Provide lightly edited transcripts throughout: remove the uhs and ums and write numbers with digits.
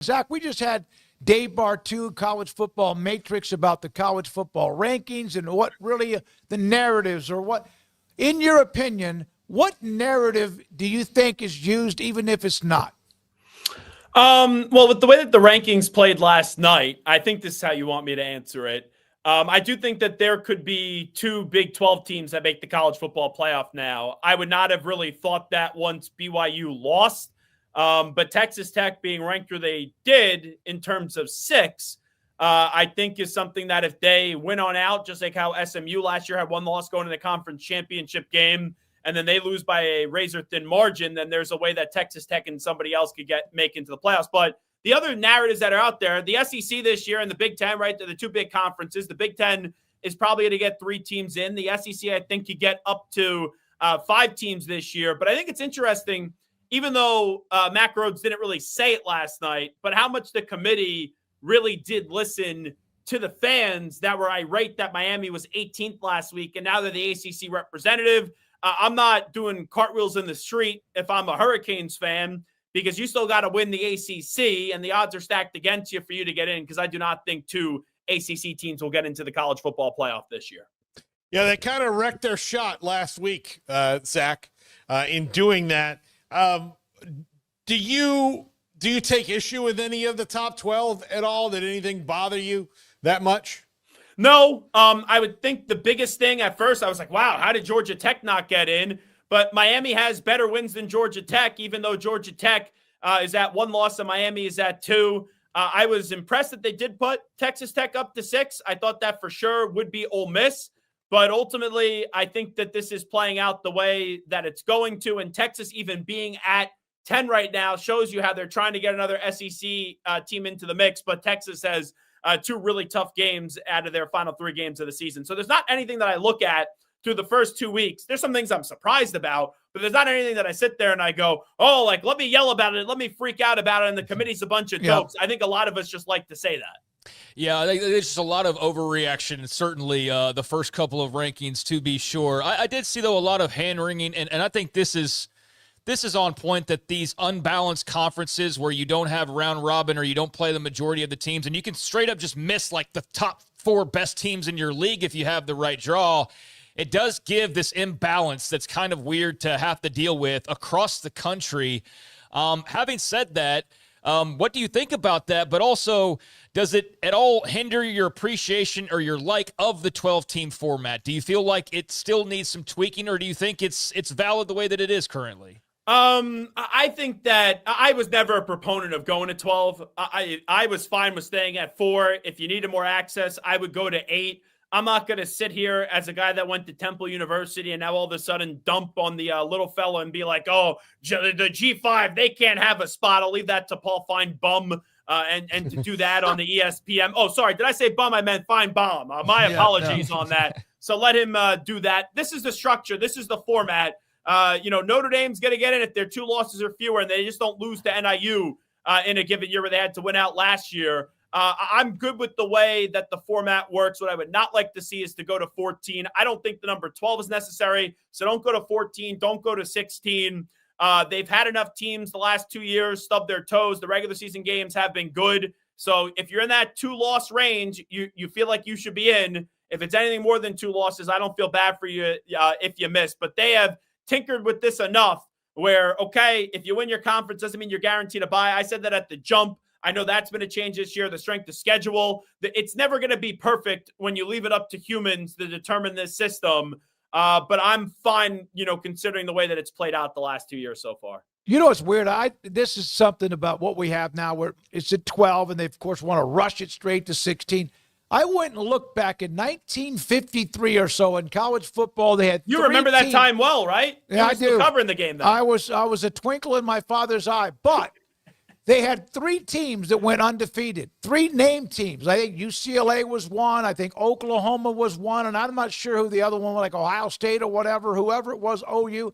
Zach, we just had Dave Bartu, College Football Matrix, about the college football rankings and what really the narratives or what, in your opinion, what narrative do you think is used even if it's not? Well, with the way that the rankings played last night, I think this is how you want me to answer it. I do think that there could be two Big 12 teams that make the college football playoff now. I would not have really thought that once BYU lost. But Texas Tech being ranked where they did in terms of 6, I think is something that if they win on out, just like how SMU last year had one loss going to the conference championship game, and then they lose by a razor-thin margin, then there's a way that Texas Tech and somebody else could make into the playoffs. But the other narratives that are out there, the SEC this year and the Big Ten, right, they're the two big conferences. The Big Ten is probably going to get 3 teams in. The SEC, I think, could get up to 5 teams this year. But I think it's interesting, even though Mack Rhodes didn't really say it last night, but how much the committee really did listen to the fans that were irate that Miami was 18th last week, and now they're the ACC representative. I'm not doing cartwheels in the street if I'm a Hurricanes fan, because you still got to win the ACC, and the odds are stacked against you for you to get in, because I do not think 2 ACC teams will get into the college football playoff this year. Yeah, they kind of wrecked their shot last week, Zach, in doing that. Do you take issue with any of the top 12 at all? Did anything bother you that much? No. I would think the biggest thing at first, I was like, wow, how did Georgia Tech not get in? But Miami has better wins than Georgia Tech, even though Georgia Tech is at 1 loss and Miami is at 2. I was impressed that they did put Texas Tech up to 6. I thought that for sure would be Ole Miss. But ultimately, I think that this is playing out the way that it's going to. And Texas even being at 10 right now shows you how they're trying to get another SEC team into the mix. But Texas has 2 really tough games out of their final 3 games of the season. So there's not anything that I look at through the first 2 weeks. There's some things I'm surprised about, but there's not anything that I sit there and I go, oh, like, let me yell about it. Let me freak out about it. And the committee's a bunch of dopes. I think a lot of us just like to say that. Yeah, there's just a lot of overreaction, certainly the first couple of rankings, to be sure. I did see, though, a lot of hand-wringing, and I think this is on point, that these unbalanced conferences where you don't have round robin or you don't play the majority of the teams, and you can straight up just miss, like, the top 4 best teams in your league if you have the right draw. It does give this imbalance that's kind of weird to have to deal with across the country. Having said that, what do you think about that? But also, does it at all hinder your appreciation or your like of the 12-team format? Do you feel like it still needs some tweaking, or do you think it's valid the way that it is currently? I think that I was never a proponent of going to 12. I was fine with staying at 4. If you needed more access, I would go to 8. I'm not going to sit here as a guy that went to Temple University and now all of a sudden dump on the little fella and be like, oh, the G5, they can't have a spot. I'll leave that to Paul Feinbaum and to do that on the ESPN. Oh, sorry. Did I say bum? I meant Feinbaum. My apologies on that. So let him do that. This is the structure. This is the format. Notre Dame's going to get in if they're 2 losses or fewer and they just don't lose to NIU in a given year where they had to win out last year. I'm good with the way that the format works. What I would not like to see is to go to 14. I don't think the number 12 is necessary, so don't go to 14. Don't go to 16. They've had enough teams the last 2 years stub their toes. The regular season games have been good. So if you're in that 2-loss range, you feel like you should be in. If it's anything more than 2 losses, I don't feel bad for you if you miss. But they have tinkered with this enough where, okay, if you win your conference, doesn't mean you're guaranteed a bye. I said that at the jump. I know that's been a change this year, the strength of schedule. It's never going to be perfect when you leave it up to humans to determine this system. But I'm fine, considering the way that it's played out the last 2 years so far. It's weird. This is something about what we have now where it's at 12 and they, of course, want to rush it straight to 16. I went and looked back in 1953 or so in college football. They had You remember that time well, right? Yeah, I do. Covering the game then. I was a twinkle in my father's eye, but they had 3 teams that went undefeated, 3 named teams. I think UCLA was one. I think Oklahoma was one, and I'm not sure who the other one was, like Ohio State or whatever, whoever it was, OU.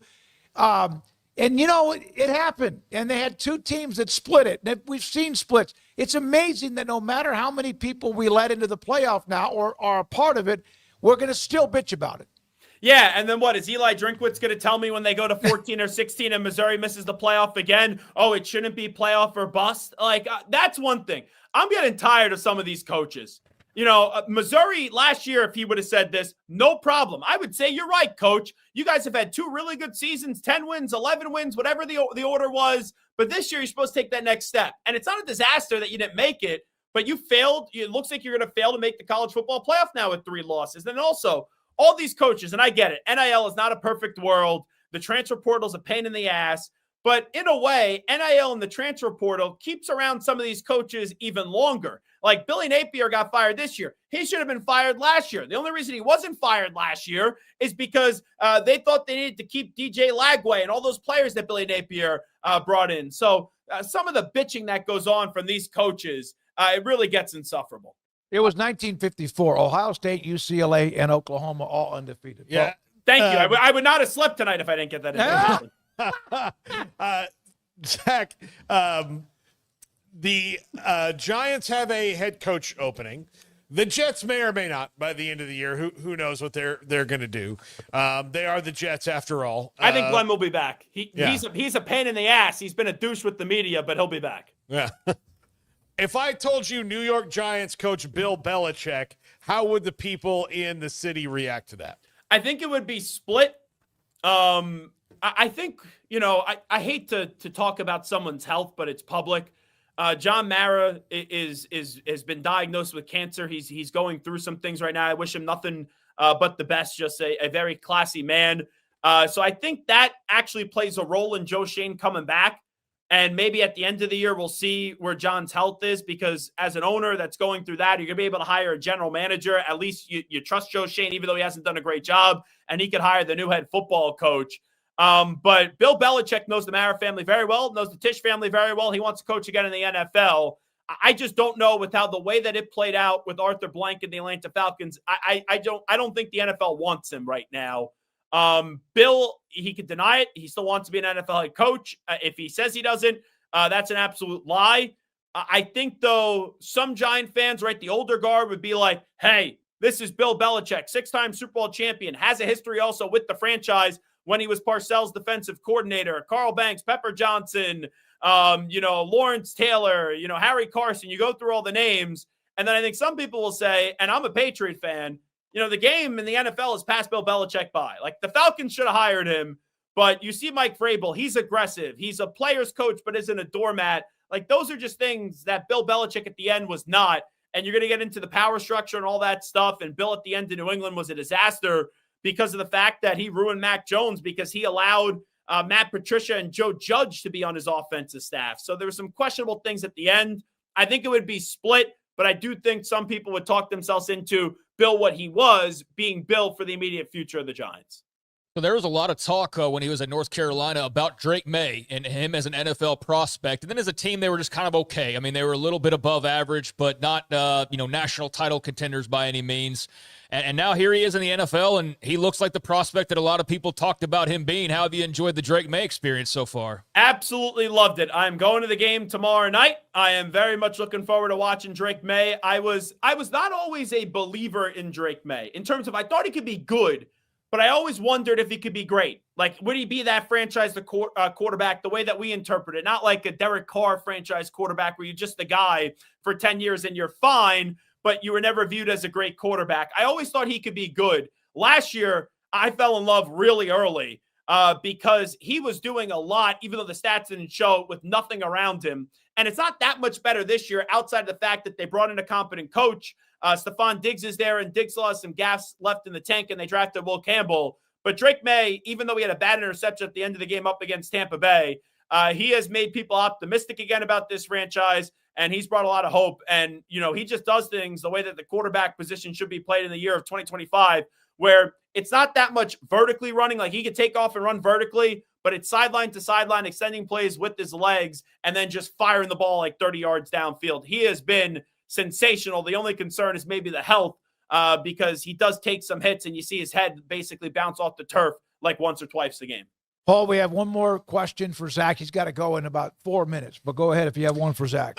It happened, and they had 2 teams that split it. And we've seen splits. It's amazing that no matter how many people we let into the playoff now or are a part of it, we're going to still bitch about it. Yeah, and then what? Is Eli Drinkwitz going to tell me when they go to 14 or 16 and Missouri misses the playoff again? Oh, it shouldn't be playoff or bust. Like, that's one thing. I'm getting tired of some of these coaches. Missouri last year, if he would have said this, no problem. I would say, you're right, coach. You guys have had 2 really good seasons, 10 wins, 11 wins, whatever the order was. But this year, you're supposed to take that next step. And it's not a disaster that you didn't make it, but you failed. It looks like you're going to fail to make the college football playoff now with 3 losses. And also, all these coaches, and I get it, NIL is not a perfect world. The transfer portal is a pain in the ass. But in a way, NIL and the transfer portal keeps around some of these coaches even longer. Like Billy Napier got fired this year. He should have been fired last year. The only reason he wasn't fired last year is because they thought they needed to keep DJ Lagway and all those players that Billy Napier brought in. So some of the bitching that goes on from these coaches, it really gets insufferable. It was 1954. Ohio State, UCLA, and Oklahoma all undefeated. Yeah. Thank you. I would not have slept tonight if I didn't get that information. Zach, the Giants have a head coach opening. The Jets may or may not by the end of the year. Who knows what they're going to do? They are the Jets after all. I think Glenn will be back. He's a pain in the ass. He's been a douche with the media, but he'll be back. Yeah. If I told you New York Giants coach Bill Belichick, how would the people in the city react to that? I think it would be split. I think, I hate to talk about someone's health, but it's public. John Mara has been diagnosed with cancer. He's going through some things right now. I wish him nothing but the best. Just a very classy man. So I think that actually plays a role in Joe Schoen coming back. And maybe at the end of the year, we'll see where John's health is, because as an owner that's going through that, you're going to be able to hire a general manager. At least you trust Joe Schoen, even though he hasn't done a great job, and he could hire the new head football coach. But Bill Belichick knows the Mara family very well, knows the Tisch family very well. He wants to coach again in the NFL. I just don't know with how the way that it played out with Arthur Blank and the Atlanta Falcons. I don't think the NFL wants him right now. Bill, he could deny it. He still wants to be an NFL head coach. If he says he doesn't, that's an absolute lie. I think, though, some Giant fans, right, the older guard would be like, hey, this is Bill Belichick, 6-time Super Bowl champion, has a history also with the franchise when he was Parcells' defensive coordinator, Carl Banks, Pepper Johnson, Lawrence Taylor, Harry Carson. You go through all the names, and then I think some people will say, and I'm a Patriot fan, the game in the NFL has passed Bill Belichick by. Like, the Falcons should have hired him, but you see Mike Vrabel, he's aggressive. He's a player's coach, but isn't a doormat. Like, those are just things that Bill Belichick at the end was not. And you're going to get into the power structure and all that stuff. And Bill at the end in New England was a disaster because of the fact that he ruined Mac Jones because he allowed Matt Patricia and Joe Judge to be on his offensive staff. So there were some questionable things at the end. I think it would be split, but I do think some people would talk themselves into Bill what he was, being Bill for the immediate future of the Giants. So there was a lot of talk when he was at North Carolina about Drake Maye and him as an NFL prospect. And then as a team, they were just kind of okay. I mean, they were a little bit above average, but not, national title contenders by any means. And now here he is in the NFL, and he looks like the prospect that a lot of people talked about him being. How have you enjoyed the Drake Maye experience so far? Absolutely loved it. I'm going to the game tomorrow night. I am very much looking forward to watching Drake Maye. I was not always a believer in Drake Maye in terms of I thought he could be good, but I always wondered if he could be great. Like, would he be that franchise quarterback the way that we interpret it? Not like a Derek Carr franchise quarterback where you're just the guy for 10 years and you're fine, but you were never viewed as a great quarterback. I always thought he could be good. Last year, I fell in love really early because he was doing a lot, even though the stats didn't show it, with nothing around him. And it's not that much better this year outside of the fact that they brought in a competent coach. Stephon Diggs is there, and Diggs still has some gas left in the tank, and they drafted Will Campbell. But Drake Maye, even though he had a bad interception at the end of the game up against Tampa Bay, he has made people optimistic again about this franchise, and he's brought a lot of hope. And, he just does things the way that the quarterback position should be played in the year of 2025, where it's not that much vertically running. Like, he could take off and run vertically, but it's sideline to sideline, extending plays with his legs, and then just firing the ball like 30 yards downfield. He has been sensational. The only concern is maybe the health because he does take some hits, and you see his head basically bounce off the turf like once or twice a game. Paul, we have one more question for Zach. He's got to go in about 4 minutes, but go ahead if you have one for Zach.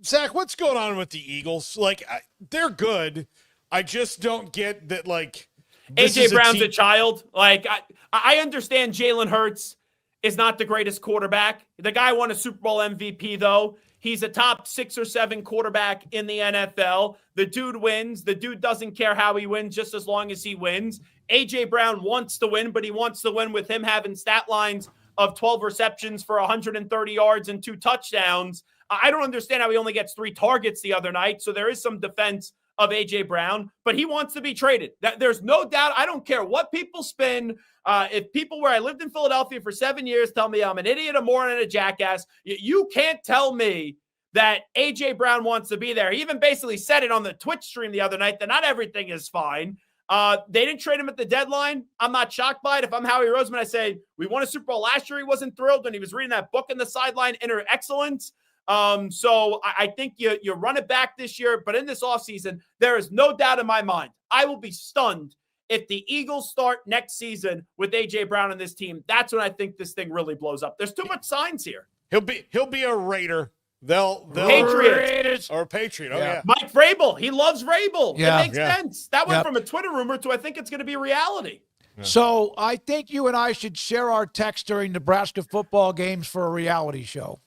Zach, what's going on with the Eagles? Like, they're good. I just don't get that, like, AJ Brown's a child. Like, I understand Jalen Hurts is not the greatest quarterback. The guy won a Super Bowl MVP, though. He's a top 6 or 7 quarterback in the NFL. The dude wins. The dude doesn't care how he wins, just as long as he wins. AJ Brown wants to win, but he wants to win with him having stat lines of 12 receptions for 130 yards and 2 touchdowns. I don't understand how he only gets 3 targets the other night. So there is some defense of AJ Brown, but he wants to be traded. There's no doubt. I don't care what people spin. If people where I lived in Philadelphia for 7 years tell me I'm an idiot, a moron, and a jackass, you can't tell me that AJ Brown wants to be there. He even basically said it on the Twitch stream the other night that not everything is fine. They didn't trade him at the deadline. I'm not shocked by it. If I'm Howie Roseman, I say we won a Super Bowl last year. He wasn't thrilled when he was reading that book in the sideline, Inner Excellence. So I think you run it back this year, but in this offseason, there is no doubt in my mind. I will be stunned if the Eagles start next season with AJ Brown and this team. That's when I think this thing really blows up. There's too much signs here. He'll be a Raider. They'll Patriots or a Patriot. Oh yeah. Mike Vrabel. He loves Vrabel. Yeah. It makes sense. That went from a Twitter rumor to I think it's going to be reality. Yeah. So I think you and I should share our text during Nebraska football games for a reality show.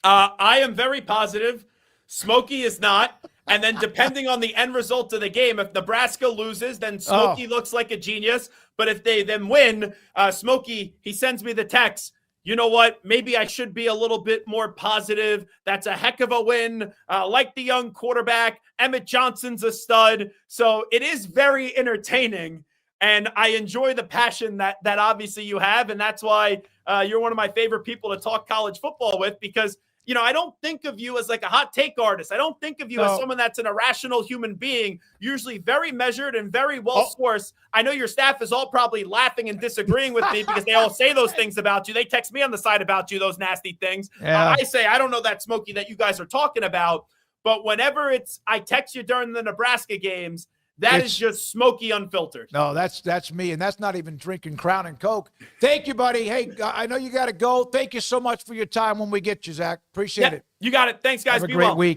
I am very positive. Smokey is not. And then depending on the end result of the game, if Nebraska loses, then Smokey looks like a genius. But if they then win, Smokey, he sends me the text. You know what? Maybe I should be a little bit more positive. That's a heck of a win. Like the young quarterback, Emmett Johnson's a stud. So it is very entertaining. And I enjoy the passion that obviously you have. And that's why you're one of my favorite people to talk college football with, because I don't think of you as like a hot take artist. I don't think of you as someone that's an irrational human being, usually very measured and very well sourced. I know your staff is all probably laughing and disagreeing with me because they all say those things about you. They text me on the side about you, those nasty things. Yeah. I say, I don't know that Smokey that you guys are talking about, but whenever I text you during the Nebraska games, that is just Smokey unfiltered. No, that's me, and that's not even drinking Crown and Coke. Thank you, buddy. Hey, I know you got to go. Thank you so much for your time when we get you, Zach. Appreciate it. You got it. Thanks, guys. Have a Be great well. week.